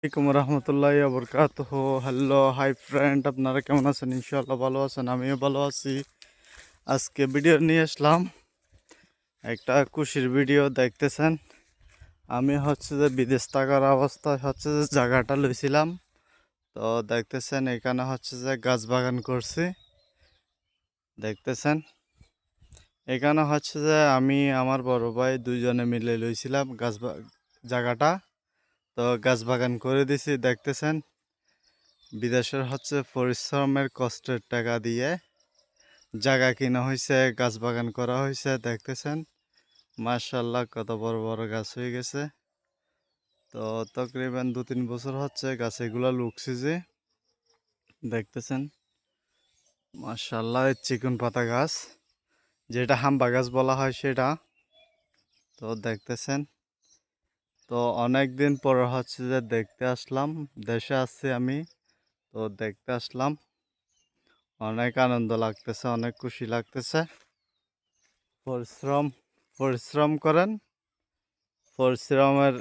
আসসালামাইকুম রহমতুল্লাহ বরকাতুহ। Hello hi friend, আপনারা কেমন আছেন? ইনশাআল্লাহ ভালো আছেন, আমিও ভালো আছি। আজকে ভিডিও নিয়ে আসলাম, একটা খুশির ভিডিও। দেখতেছেন, আমি যে বিদেশ থাকার অবস্থায় যে জায়গাটা লইছিলাম। তো দেখতেছেন, এখানে যে গাছ বাগান করছি। দেখতেছেন, এখানে যে আমি আমার বড় ভাই দুইজনে মিলে লইছিলাম জায়গাটা। তো গাছ বাগান করে দিছি। দেখতেছেন, বিদেশের পরিশ্রমের কষ্টের টাকা দিয়ে জায়গা কিনা হয়েছে, গাছ বাগান করা হয়েছে। দেখতেছেন, মাশাআল্লাহ কত বড় বড় গাছ হয়ে গেছে। তো তকরিবান 2-3 বছর গাছ এগুলো লুকছে যে। দেখতেছেন, মাশাআল্লাহ চিকন পাতা গাছ, যেটা হাম্বা গাছ বলা হয় সেটা। তো দেখতেছেন, তো অনেক দিন পর যে দেখতে আসলাম। দেশে আসছি আমি, তো দেখতে আসলাম। অনেক আনন্দ লাগতেছে, অনেক খুশি লাগতেছে। পরিশ্রম পরিশ্রম করেন, পরিশ্রমের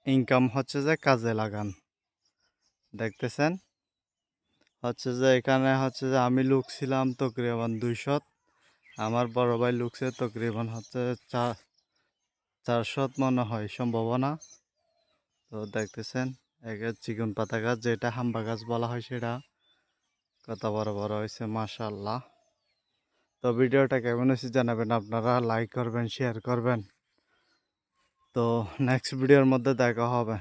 ইনকাম যে কাজে লাগান। দেখতেছেন, যে এখানে যে আমি লোক ছিলাম তকরিবান 200। আমার বড় ভাই লুকছে তকরিবান 400 মনে হয় সম্ভাবনা। তো দেখতেছেন, চিকন পাতা গাছ, যেটা হাম্বা গাছ বলা হয় সেটা কত বড় বড় হয়েছে, মাশাআল্লাহ। তো ভিডিওটা কেমন হয়েছে জানাবেন, আপনারা লাইক করবেন, শেয়ার করবেন। তো নেক্সট ভিডিওর মধ্যে দেখা হবে।